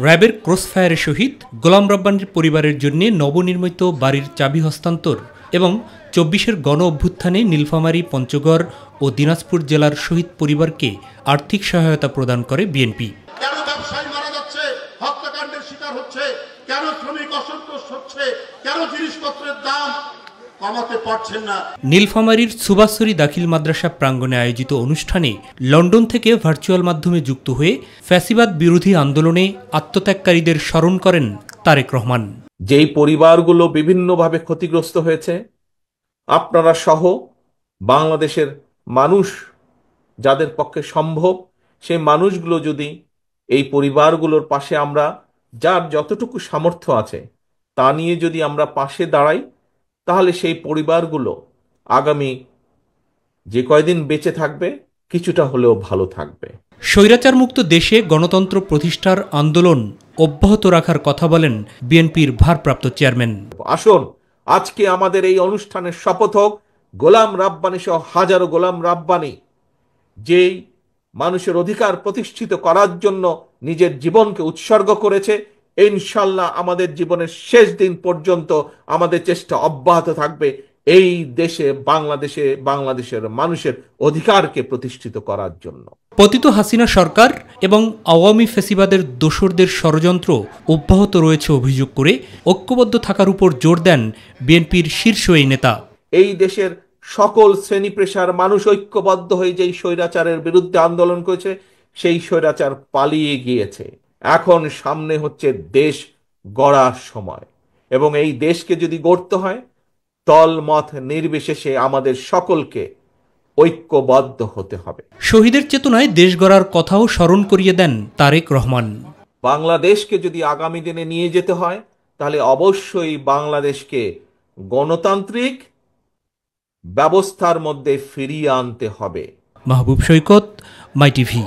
র্যাবের ক্রসফায়ারে শহীদ গোলাম রব্বানীর পরিবারের জন্য নবনির্মিত বাড়ির চাবি হস্তান্তর এবং ২৪-এর গণ অভ্যুত্থানে নীলফামারী, পঞ্চগড় ও দিনাজপুর জেলার শহীদ পরিবারকে আর্থিক সহায়তা প্রদান করে বিএনপি। কেন ব্যবসায়ী মারা যাচ্ছে, হত্যাকাণ্ডের শিকার হচ্ছে, কেন শ্রমিক অসন্তোষ হচ্ছে, কেন জিনিসপত্রের দাম কমাতে পারছেন না। নীলফামারীর সুবাসরি দাখিল মাদ্রাসা প্রাঙ্গণে আয়োজিত অনুষ্ঠানে লন্ডন থেকে ভার্চুয়াল মাধ্যমে যুক্ত হয়ে ফ্যাসিবাদ বিরোধী আন্দোলনে আত্মত্যাগকারীদের স্মরণ করেন তারেক রহমান। যেই পরিবারগুলো বিভিন্নভাবে ক্ষতিগ্রস্ত হয়েছে, আপনারা সহ বাংলাদেশের মানুষ যাদের পক্ষে সম্ভব, সেই মানুষগুলো যদি এই পরিবারগুলোর পাশে আমরা যার যতটুকু সামর্থ্য আছে তা নিয়ে যদি আমরা পাশে দাঁড়াই, তাহলে সেই পরিবারগুলো আগামী যে কয়দিন বেঁচে থাকবে কিছুটা হলেও ভালো থাকবে। স্বৈরাচার মুক্ত দেশে গণতন্ত্র প্রতিষ্ঠার আন্দোলন অব্যাহত রাখার কথা বলেন বিএনপির ভারপ্রাপ্ত চেয়ারম্যান। আসুন আজকে আমাদের এই অনুষ্ঠানের শপথ হোক, গোলাম রাব্বানী সহ হাজারো গোলাম রাব্বানী যেই মানুষের অধিকার প্রতিষ্ঠিত করার জন্য নিজের জীবনকে উৎসর্গ করেছে, ইনশাল্লাহ আমাদের জীবনের শেষ দিন পর্যন্ত আমাদের চেষ্টা অব্যাহত থাকবে এই দেশে বাংলাদেশের মানুষের অধিকারকে প্রতিষ্ঠিত করার জন্য। পতিত হাসিনা সরকার এবং আওয়ামী ফ্যাসিবাদের দোসরদের ষড়যন্ত্র অব্যাহত রয়েছে অভিযোগ করে ঐক্যবদ্ধ থাকার উপর জোর দেন বিএনপির শীর্ষ এই নেতা। এই দেশের সকল শ্রেণী পেশার মানুষ ঐক্যবদ্ধ হয়ে যেই স্বৈরাচারের বিরুদ্ধে আন্দোলন করেছে, সেই স্বৈরাচার পালিয়ে গিয়েছে। এখন সামনে হচ্ছে দেশ গড়ার সময়, এবং এই দেশকে যদি গড়তে হয় দল মত নির্বিশেষে আমাদের সকলকে ঐক্যবদ্ধ হতে হবে। শহীদের চেতনায় দেশ গড়ার কথাও স্মরণ করিয়ে দেন তারেক রহমান। বাংলাদেশকে যদি আগামী দিনে নিয়ে যেতে হয় তাহলে অবশ্যই বাংলাদেশকে গণতান্ত্রিক ব্যবস্থার মধ্যে ফিরিয়ে আনতে হবে। মাহবুব সৈকত, মাই টিভি।